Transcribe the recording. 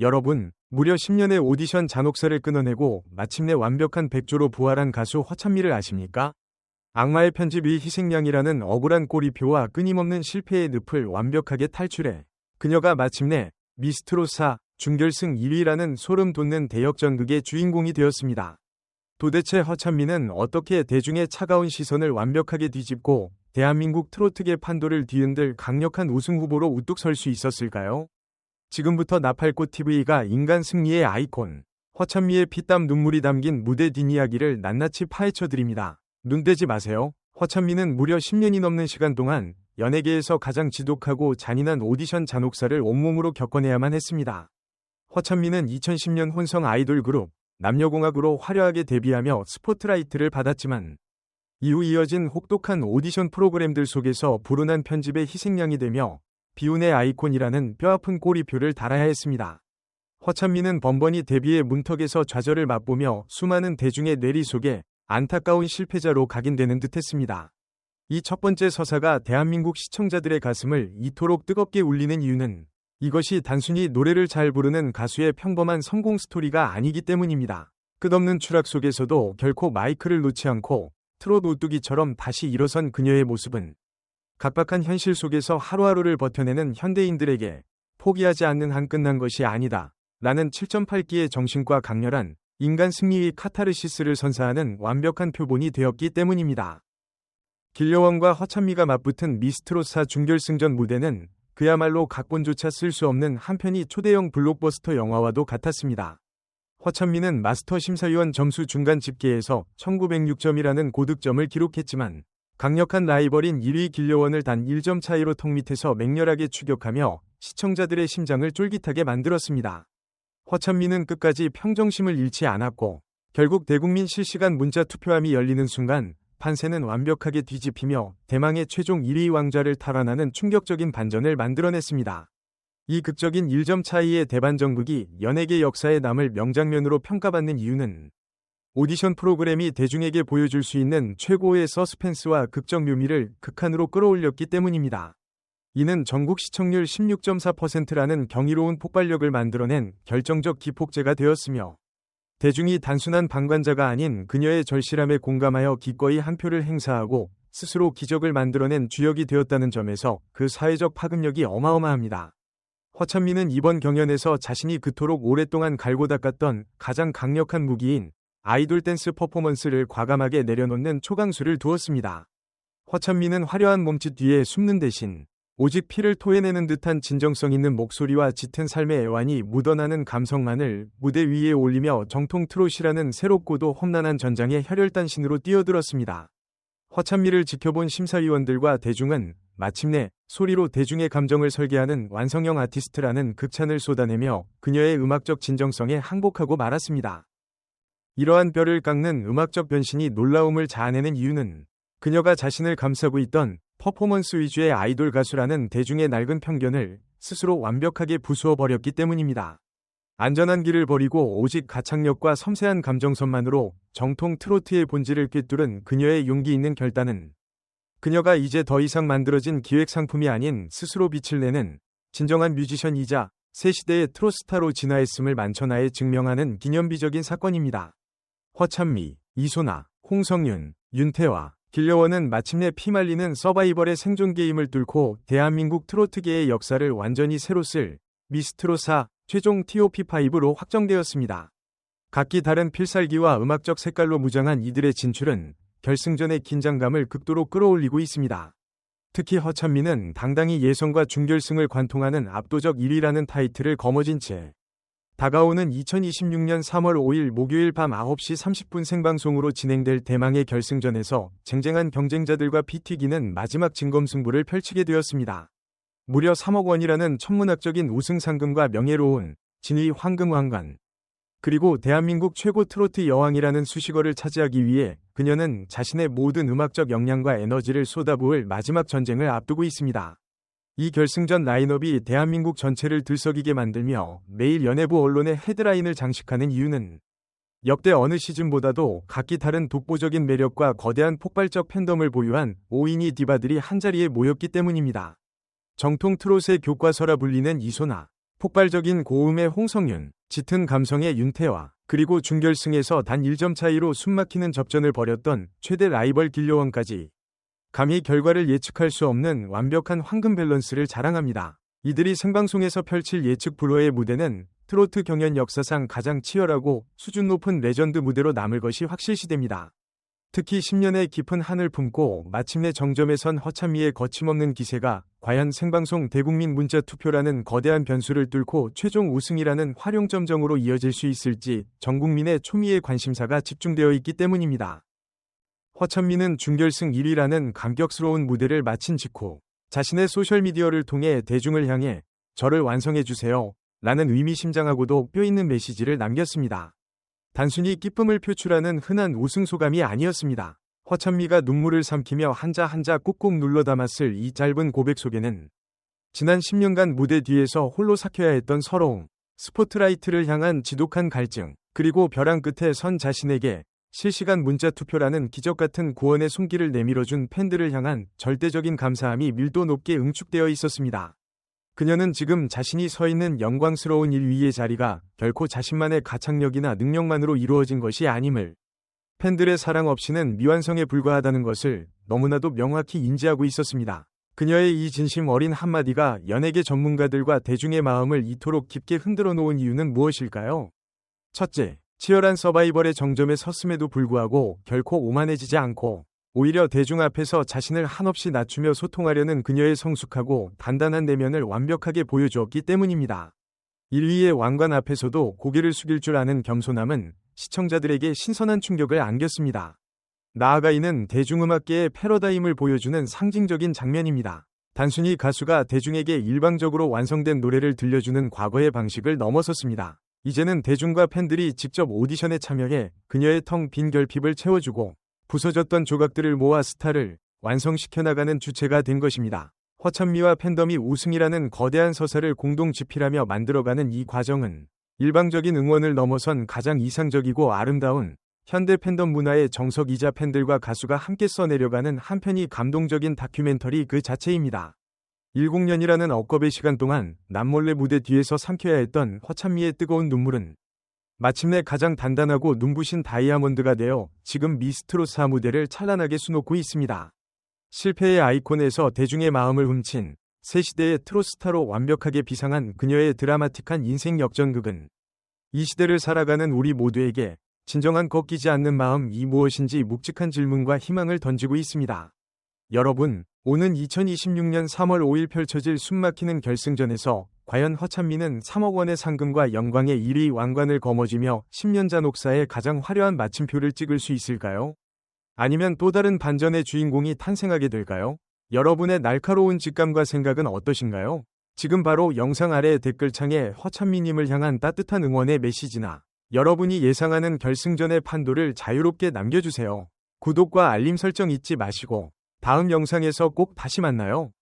여러분, 무려 10년의 오디션 잔혹사를 끊어내고 마침내 완벽한 백조로 부활한 가수 허찬미를 아십니까? 악마의 편집 위 희생양이라는 억울한 꼬리표와 끊임없는 실패의 늪을 완벽하게 탈출해 그녀가 마침내 미스트롯4 준결승 1위라는 소름 돋는 대역전극의 주인공이 되었습니다. 도대체 허찬미는 어떻게 대중의 차가운 시선을 완벽하게 뒤집고 대한민국 트로트계 판도를 뒤흔들 강력한 우승 후보로 우뚝 설 수 있었을까요? 지금부터 나팔꽃TV가 인간 승리의 아이콘 허찬미의 피땀 눈물이 담긴 무대 뒷이야기를 낱낱이 파헤쳐 드립니다. 눈 떼지 마세요. 허찬미는 무려 10년이 넘는 시간 동안 연예계에서 가장 지독하고 잔인한 오디션 잔혹사를 온몸으로 겪어내야만 했습니다. 허찬미는 2010년 혼성 아이돌 그룹 남녀공학으로 화려하게 데뷔하며 스포트라이트를 받았지만 이후 이어진 혹독한 오디션 프로그램들 속에서 불운한 편집의 희생양이 되며 비운의 아이콘이라는 뼈아픈 꼬리표를 달아야 했습니다. 허찬미는 번번이 데뷔의 문턱에서 좌절을 맛보며 수많은 대중의 뇌리 속에 안타까운 실패자로 각인되는 듯했습니다. 이 첫 번째 서사가 대한민국 시청자들의 가슴을 이토록 뜨겁게 울리는 이유는 이것이 단순히 노래를 잘 부르는 가수의 평범한 성공 스토리가 아니기 때문입니다. 끝없는 추락 속에서도 결코 마이크를 놓지 않고 트롯 오뚜기처럼 다시 일어선 그녀의 모습은 각박한 현실 속에서 하루하루를 버텨내는 현대인들에게 포기하지 않는 한 끝난 것이 아니다 라는 7.8기의 정신과 강렬한 인간 승리의 카타르시스를 선사하는 완벽한 표본이 되었기 때문입니다. 길려원과 허찬미가 맞붙은 미스트롯4 준결승전 무대는 그야말로 각본조차 쓸 수 없는 한편의 초대형 블록버스터 영화와도 같았습니다. 허찬미는 마스터 심사위원 점수 중간 집계에서 1906점이라는 고득점을 기록했지만 강력한 라이벌인 1위 길려원을 단 1점 차이로 턱 밑에서 맹렬하게 추격하며 시청자들의 심장을 쫄깃하게 만들었습니다. 허찬미는 끝까지 평정심을 잃지 않았고 결국 대국민 실시간 문자 투표함이 열리는 순간 판세는 완벽하게 뒤집히며 대망의 최종 1위 왕좌를 탈환하는 충격적인 반전을 만들어냈습니다. 이 극적인 1점 차이의 대반전극이 연예계 역사에 남을 명장면으로 평가받는 이유는 오디션 프로그램이 대중에게 보여줄 수 있는 최고의 서스펜스와 극적 묘미를 극한으로 끌어올렸기 때문입니다. 이는 전국 시청률 16.4%라는 경이로운 폭발력을 만들어낸 결정적 기폭제가 되었으며 대중이 단순한 방관자가 아닌 그녀의 절실함에 공감하여 기꺼이 한 표를 행사하고 스스로 기적을 만들어낸 주역이 되었다는 점에서 그 사회적 파급력이 어마어마합니다. 허찬미는 이번 경연에서 자신이 그토록 오랫동안 갈고 닦았던 가장 강력한 무기인 아이돌 댄스 퍼포먼스를 과감하게 내려놓는 초강수를 두었습니다. 허찬미는 화려한 몸짓 뒤에 숨는 대신 오직 피를 토해내는 듯한 진정성 있는 목소리와 짙은 삶의 애환이 묻어나는 감성만을 무대 위에 올리며 정통 트롯이라는 새롭고도 험난한 전장의 혈혈단신으로 뛰어들었습니다. 허찬미를 지켜본 심사위원들과 대중은 마침내 소리로 대중의 감정을 설계하는 완성형 아티스트라는 극찬을 쏟아내며 그녀의 음악적 진정성에 항복하고 말았습니다. 이러한 뼈를 깎는 음악적 변신이 놀라움을 자아내는 이유는 그녀가 자신을 감싸고 있던 퍼포먼스 위주의 아이돌 가수라는 대중의 낡은 편견을 스스로 완벽하게 부수어 버렸기 때문입니다. 안전한 길을 버리고 오직 가창력과 섬세한 감정선만으로 정통 트로트의 본질을 꿰뚫은 그녀의 용기 있는 결단은 그녀가 이제 더 이상 만들어진 기획 상품이 아닌 스스로 빛을 내는 진정한 뮤지션이자 새 시대의 트롯스타로 진화했음을 만천하에 증명하는 기념비적인 사건입니다. 허찬미, 이소나, 홍성윤, 윤태화, 길려원은 마침내 피말리는 서바이벌의 생존 게임을 뚫고 대한민국 트로트계의 역사를 완전히 새로 쓸 미스트롯4 최종 TOP5로 확정되었습니다. 각기 다른 필살기와 음악적 색깔로 무장한 이들의 진출은 결승전의 긴장감을 극도로 끌어올리고 있습니다. 특히 허찬미는 당당히 예선과 준결승을 관통하는 압도적 1위라는 타이틀을 거머쥔 채 다가오는 2026년 3월 5일 목요일 밤 9시 30분 생방송으로 진행될 대망의 결승전에서 쟁쟁한 경쟁자들과 피 튀기는 마지막 진검승부를 펼치게 되었습니다. 무려 3억 원이라는 천문학적인 우승 상금과 명예로운 진위 황금왕관 그리고 대한민국 최고 트로트 여왕이라는 수식어를 차지하기 위해 그녀는 자신의 모든 음악적 역량과 에너지를 쏟아부을 마지막 전쟁을 앞두고 있습니다. 이 결승전 라인업이 대한민국 전체를 들썩이게 만들며 매일 연예부 언론의 헤드라인을 장식하는 이유는 역대 어느 시즌보다도 각기 다른 독보적인 매력과 거대한 폭발적 팬덤을 보유한 5인이 디바들이 한자리에 모였기 때문입니다. 정통 트롯의 교과서라 불리는 이소나, 폭발적인 고음의 홍성윤, 짙은 감성의 윤태화, 그리고 준결승에서 단 1점 차이로 숨막히는 접전을 벌였던 최대 라이벌 길려원까지 감히 결과를 예측할 수 없는 완벽한 황금 밸런스를 자랑합니다. 이들이 생방송에서 펼칠 예측 불허의 무대는 트로트 경연 역사상 가장 치열하고 수준 높은 레전드 무대로 남을 것이 확실시됩니다. 특히 10년의 깊은 한을 품고 마침내 정점에 선 허찬미의 거침없는 기세가 과연 생방송 대국민 문자 투표라는 거대한 변수를 뚫고 최종 우승이라는 활용점정으로 이어질 수 있을지 전 국민의 초미의 관심사가 집중되어 있기 때문입니다. 허찬미는 준결승 1위라는 감격스러운 무대를 마친 직후 자신의 소셜미디어를 통해 대중을 향해 저를 완성해주세요 라는 의미심장하고도 뼈있는 메시지를 남겼습니다. 단순히 기쁨을 표출하는 흔한 우승 소감이 아니었습니다. 허찬미가 눈물을 삼키며 한자 한자 꾹꾹 눌러 담았을 이 짧은 고백 속에는 지난 10년간 무대 뒤에서 홀로 삭혀야 했던 서러움, 스포트라이트를 향한 지독한 갈증, 그리고 벼랑 끝에 선 자신에게 실시간 문자 투표라는 기적 같은 구원의 손길을 내밀어준 팬들을 향한 절대적인 감사함이 밀도 높게 응축되어 있었습니다. 그녀는 지금 자신이 서 있는 영광스러운 1위의 자리가 결코 자신만의 가창력이나 능력만으로 이루어진 것이 아님을, 팬들의 사랑 없이는 미완성에 불과하다는 것을 너무나도 명확히 인지하고 있었습니다. 그녀의 이 진심 어린 한마디가 연예계 전문가들과 대중의 마음을 이토록 깊게 흔들어 놓은 이유는 무엇일까요? 첫째, 치열한 서바이벌의 정점에 섰음에도 불구하고 결코 오만해지지 않고 오히려 대중 앞에서 자신을 한없이 낮추며 소통하려는 그녀의 성숙하고 단단한 내면을 완벽하게 보여주었기 때문입니다. 1위의 왕관 앞에서도 고개를 숙일 줄 아는 겸손함은 시청자들에게 신선한 충격을 안겼습니다. 나아가 이는 대중음악계의 패러다임을 보여주는 상징적인 장면입니다. 단순히 가수가 대중에게 일방적으로 완성된 노래를 들려주는 과거의 방식을 넘어섰습니다. 이제는 대중과 팬들이 직접 오디션에 참여해 그녀의 텅 빈 결핍을 채워주고 부서졌던 조각들을 모아 스타를 완성시켜 나가는 주체가 된 것입니다. 허찬미와 팬덤이 우승이라는 거대한 서사를 공동 집필하며 만들어가는 이 과정은 일방적인 응원을 넘어선 가장 이상적이고 아름다운 현대 팬덤 문화의 정석이자 팬들과 가수가 함께 써내려가는 한편이 감동적인 다큐멘터리 그 자체입니다. 10년이라는 억겁의 시간 동안 남몰래 무대 뒤에서 삼켜야 했던 허찬미의 뜨거운 눈물은 마침내 가장 단단하고 눈부신 다이아몬드가 되어 지금 미스트롯4 무대를 찬란하게 수놓고 있습니다. 실패의 아이콘에서 대중의 마음을 훔친 새 시대의 트롯스타로 완벽하게 비상한 그녀의 드라마틱한 인생 역전극은 이 시대를 살아가는 우리 모두에게 진정한 꺾이지 않는 마음이 무엇인지 묵직한 질문과 희망을 던지고 있습니다. 여러분, 오는 2026년 3월 5일 펼쳐질 숨막히는 결승전에서 과연 허찬미는 3억 원의 상금과 영광의 1위 왕관을 거머쥐며 10년 잔혹사의 가장 화려한 마침표를 찍을 수 있을까요? 아니면 또 다른 반전의 주인공이 탄생하게 될까요? 여러분의 날카로운 직감과 생각은 어떠신가요? 지금 바로 영상 아래 댓글창에 허찬미님을 향한 따뜻한 응원의 메시지나 여러분이 예상하는 결승전의 판도를 자유롭게 남겨주세요. 구독과 알림 설정 잊지 마시고 다음 영상에서 꼭 다시 만나요.